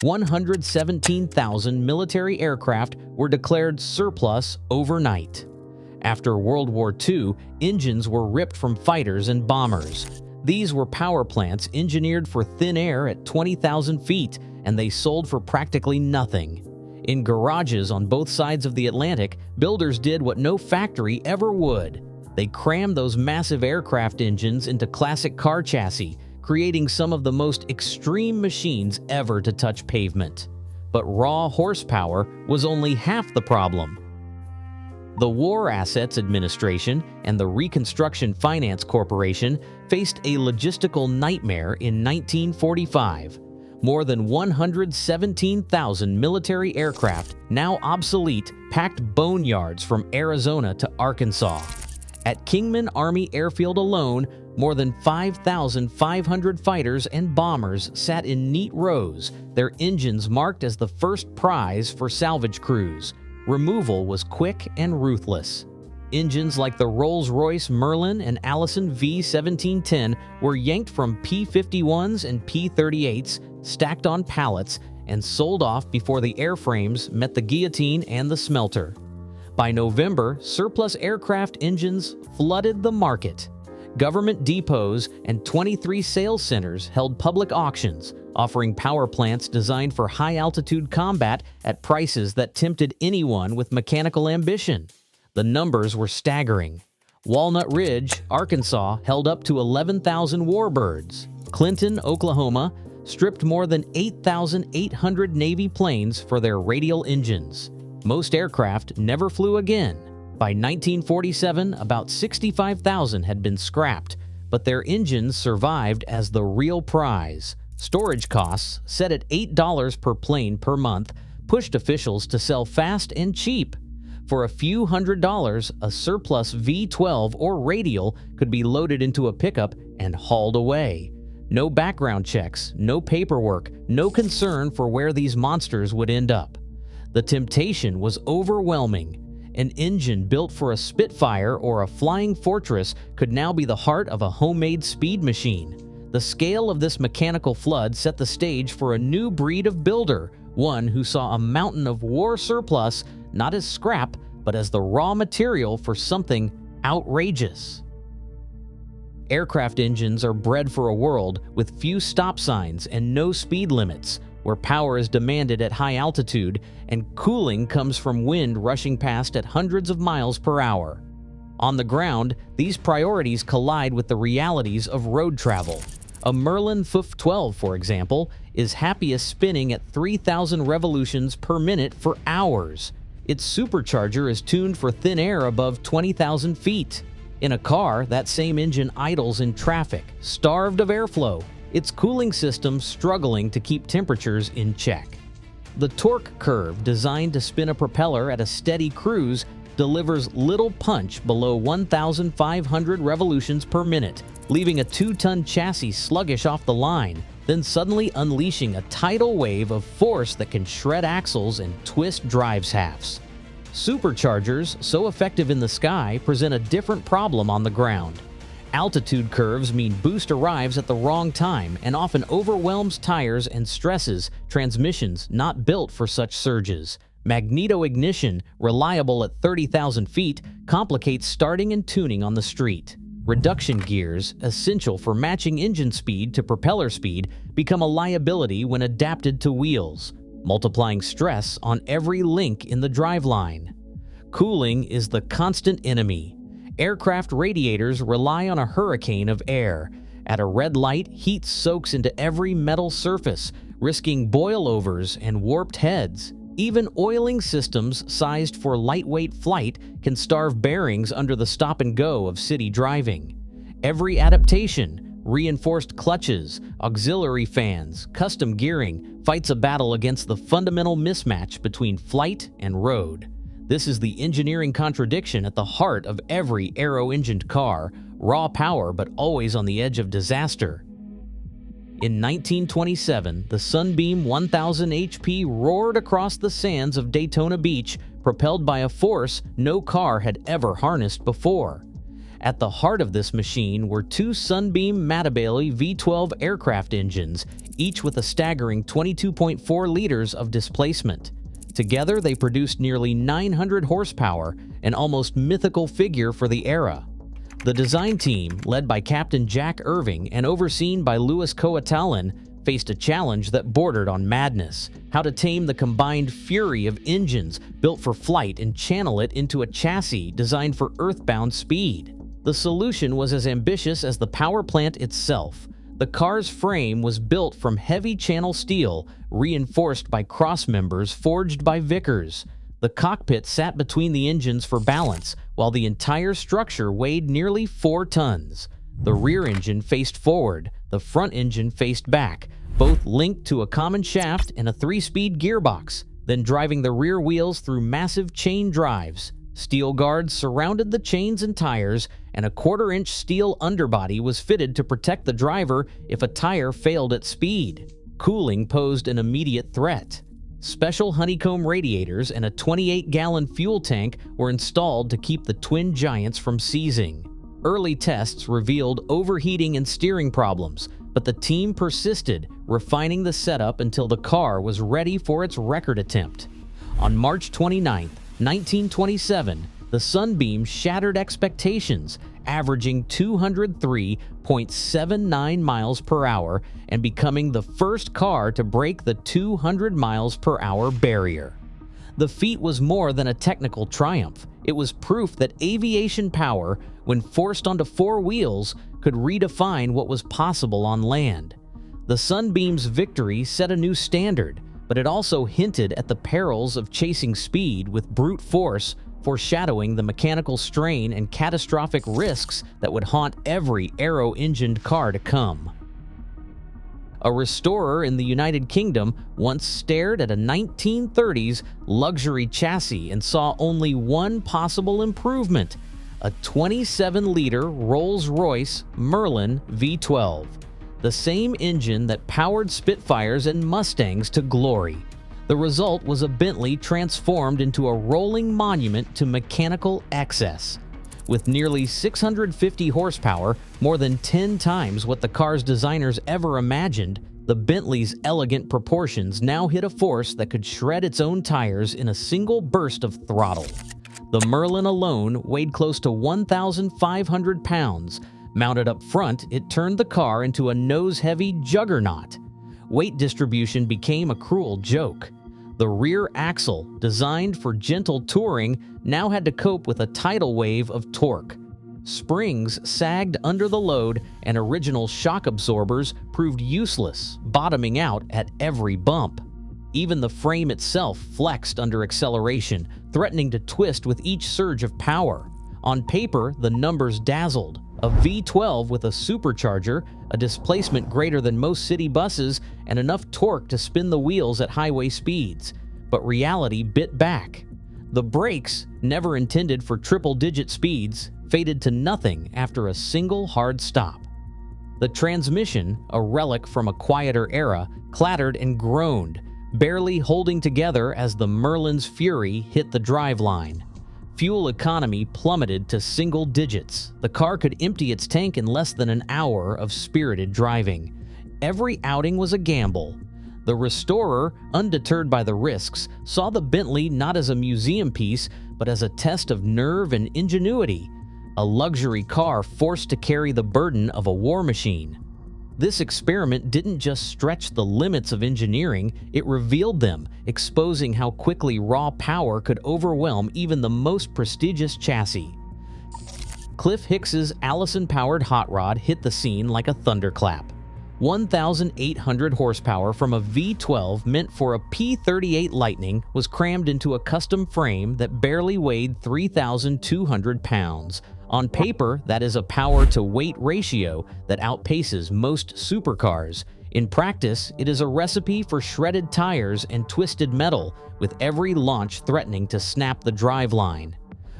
117,000 military aircraft were declared surplus overnight. After World War II, engines were ripped from fighters and bombers. These were power plants engineered for thin air at 20,000 feet, and they sold for practically nothing. In garages on both sides of the Atlantic, builders did what no factory ever would. They crammed those massive aircraft engines into classic car chassis, creating some of the most extreme machines ever to touch pavement. But raw horsepower was only half the problem. The War Assets Administration and the Reconstruction Finance Corporation faced a logistical nightmare in 1945. More than 117,000 military aircraft, now obsolete, packed boneyards from Arizona to Arkansas. At Kingman Army Airfield alone, more than 5,500 fighters and bombers sat in neat rows, their engines marked as the first prize for salvage crews. Removal was quick and ruthless. Engines like the Rolls-Royce Merlin and Allison V1710 were yanked from P-51s and P-38s, stacked on pallets, and sold off before the airframes met the guillotine and the smelter. By November, surplus aircraft engines flooded the market. Government depots and 23 sales centers held public auctions, offering power plants designed for high-altitude combat at prices that tempted anyone with mechanical ambition. The numbers were staggering. Walnut Ridge, Arkansas, held up to 11,000 warbirds. Clinton, Oklahoma, stripped more than 8,800 Navy planes for their radial engines. Most aircraft never flew again. By 1947, about 65,000 had been scrapped, but their engines survived as the real prize. Storage costs, set at $8 per plane per month, pushed officials to sell fast and cheap. For a few $100s, a surplus V-12 or radial could be loaded into a pickup and hauled away. No background checks, no paperwork, no concern for where these monsters would end up. The temptation was overwhelming. An engine built for a Spitfire or a Flying Fortress could now be the heart of a homemade speed machine. The scale of this mechanical flood set the stage for a new breed of builder, one who saw a mountain of war surplus not as scrap, but as the raw material for something outrageous. Aircraft engines are bred for a world with few stop signs and no speed limits, where power is demanded at high altitude and cooling comes from wind rushing past at hundreds of miles per hour. On the ground, these priorities collide with the realities of road travel. A Merlin FF-12, for example, is happiest spinning at 3,000 revolutions per minute for hours. Its supercharger is tuned for thin air above 20,000 feet. In a car, that same engine idles in traffic, starved of airflow, its cooling system struggling to keep temperatures in check. The torque curve, designed to spin a propeller at a steady cruise, delivers little punch below 1,500 revolutions per minute, leaving a 2-ton chassis sluggish off the line, then suddenly unleashing a tidal wave of force that can shred axles and twist drive shafts. Superchargers, so effective in the sky, present a different problem on the ground. Altitude curves mean boost arrives at the wrong time and often overwhelms tires and stresses transmissions not built for such surges. Magneto-ignition, reliable at 30,000 feet, complicates starting and tuning on the street. Reduction gears, essential for matching engine speed to propeller speed, become a liability when adapted to wheels, multiplying stress on every link in the driveline. Cooling is the constant enemy. Aircraft radiators rely on a hurricane of air. At a red light, heat soaks into every metal surface, risking boilovers and warped heads. Even oiling systems sized for lightweight flight can starve bearings under the stop-and-go of city driving. Every adaptation, reinforced clutches, auxiliary fans, custom gearing, fights a battle against the fundamental mismatch between flight and road. This is the engineering contradiction at the heart of every aero-engined car, raw power but always on the edge of disaster. In 1927, the Sunbeam 1000 HP roared across the sands of Daytona Beach, propelled by a force no car had ever harnessed before. At the heart of this machine were two Sunbeam Matabele V12 aircraft engines, each with a staggering 22.4 liters of displacement. Together, they produced nearly 900 horsepower, an almost mythical figure for the era. The design team, led by Captain Jack Irving and overseen by Louis Coatalin, faced a challenge that bordered on madness: how to tame the combined fury of engines built for flight and channel it into a chassis designed for earthbound speed. The solution was as ambitious as the power plant itself. The car's frame was built from heavy channel steel, reinforced by cross members forged by Vickers. The cockpit sat between the engines for balance, while the entire structure weighed nearly 4 tons. The rear engine faced forward, the front engine faced back, both linked to a common shaft and a 3-speed gearbox, then driving the rear wheels through massive chain drives. Steel guards surrounded the chains and tires, and a 1/4-inch steel underbody was fitted to protect the driver if a tire failed at speed. Cooling posed an immediate threat. Special honeycomb radiators and a 28-gallon fuel tank were installed to keep the twin giants from seizing. Early tests revealed overheating and steering problems, but the team persisted, refining the setup until the car was ready for its record attempt. On March 29, 1927, the Sunbeam shattered expectations, averaging 203.79 miles per hour and becoming the first car to break the 200 miles per hour barrier. The feat was more than a technical triumph. It was proof that aviation power, when forced onto 4 wheels, could redefine what was possible on land. The Sunbeam's victory set a new standard, but it also hinted at the perils of chasing speed with brute force, foreshadowing the mechanical strain and catastrophic risks that would haunt every aero-engined car to come. A restorer in the United Kingdom once stared at a 1930s luxury chassis and saw only one possible improvement: a 27-liter Rolls-Royce Merlin V12, the same engine that powered Spitfires and Mustangs to glory. The result was a Bentley transformed into a rolling monument to mechanical excess. With nearly 650 horsepower, more than 10 times what the car's designers ever imagined, the Bentley's elegant proportions now hit a force that could shred its own tires in a single burst of throttle. The Merlin alone weighed close to 1,500 pounds. Mounted up front, it turned the car into a nose-heavy juggernaut. Weight distribution became a cruel joke. The rear axle, designed for gentle touring, now had to cope with a tidal wave of torque. Springs sagged under the load, and original shock absorbers proved useless, bottoming out at every bump. Even the frame itself flexed under acceleration, threatening to twist with each surge of power. On paper, the numbers dazzled. A V12 with a supercharger, a displacement greater than most city buses, and enough torque to spin the wheels at highway speeds. But reality bit back. The brakes, never intended for triple-digit speeds, faded to nothing after a single hard stop. The transmission, a relic from a quieter era, clattered and groaned, barely holding together as the Merlin's fury hit the driveline. Fuel economy plummeted to single digits. The car could empty its tank in less than an hour of spirited driving. Every outing was a gamble. The restorer, undeterred by the risks, saw the Bentley not as a museum piece, but as a test of nerve and ingenuity. A luxury car forced to carry the burden of a war machine. This experiment didn't just stretch the limits of engineering, it revealed them, exposing how quickly raw power could overwhelm even the most prestigious chassis. Cliff Hicks's Allison-powered hot rod hit the scene like a thunderclap. 1,800 horsepower from a V12 meant for a P-38 Lightning was crammed into a custom frame that barely weighed 3,200 pounds. On paper, that is a power-to-weight ratio that outpaces most supercars. In practice, it is a recipe for shredded tires and twisted metal, with every launch threatening to snap the driveline.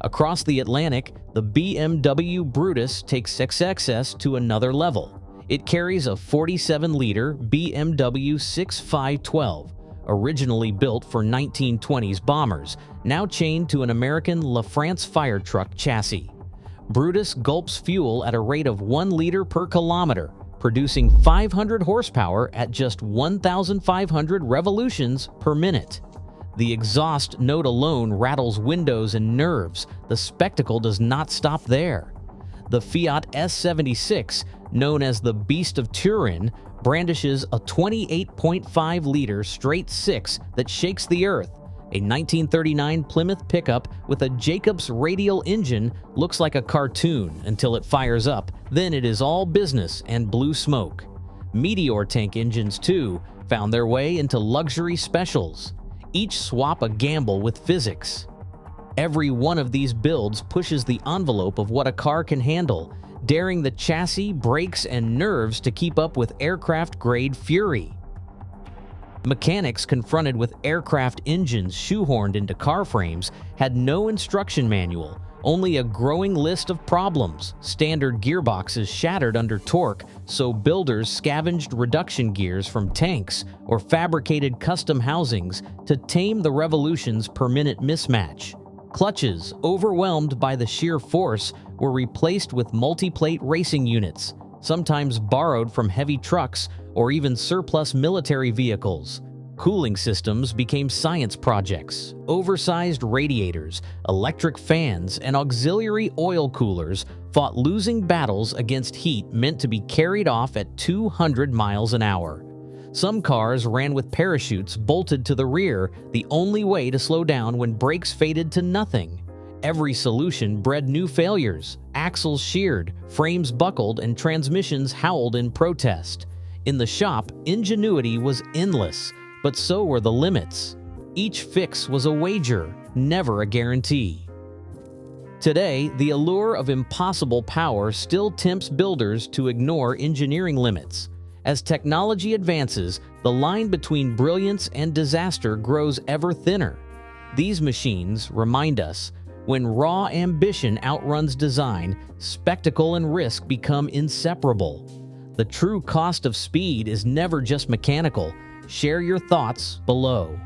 Across the Atlantic, the BMW Brutus takes XXS to another level. It carries a 47-liter BMW 6512, originally built for 1920s bombers, now chained to an American LaFrance fire truck chassis. Brutus gulps fuel at a rate of 1 liter per kilometer, producing 500 horsepower at just 1,500 revolutions per minute. The exhaust note alone rattles windows and nerves. The spectacle does not stop there. The Fiat S76, known as the Beast of Turin, brandishes a 28.5-liter straight six that shakes the earth. A 1939 Plymouth pickup with a Jacobs radial engine looks like a cartoon until it fires up. Then it is all business and blue smoke. Meteor tank engines, too, found their way into luxury specials. Each swap a gamble with physics. Every one of these builds pushes the envelope of what a car can handle, daring the chassis, brakes, and nerves to keep up with aircraft-grade fury. Mechanics confronted with aircraft engines shoehorned into car frames had no instruction manual, only a growing list of problems. Standard gearboxes shattered under torque, so builders scavenged reduction gears from tanks or fabricated custom housings to tame the revolutions per minute mismatch. Clutches, overwhelmed by the sheer force, were replaced with multi-plate racing units, sometimes borrowed from heavy trucks or even surplus military vehicles. Cooling systems became science projects. Oversized radiators, electric fans, and auxiliary oil coolers fought losing battles against heat meant to be carried off at 200 miles an hour. Some cars ran with parachutes bolted to the rear, the only way to slow down when brakes faded to nothing. Every solution bred new failures. Axles sheared, frames buckled, and transmissions howled in protest. In the shop, ingenuity was endless, but so were the limits. Each fix was a wager, never a guarantee. Today, the allure of impossible power still tempts builders to ignore engineering limits. As technology advances, the line between brilliance and disaster grows ever thinner. These machines remind us, when raw ambition outruns design, spectacle and risk become inseparable. The true cost of speed is never just mechanical. Share your thoughts below.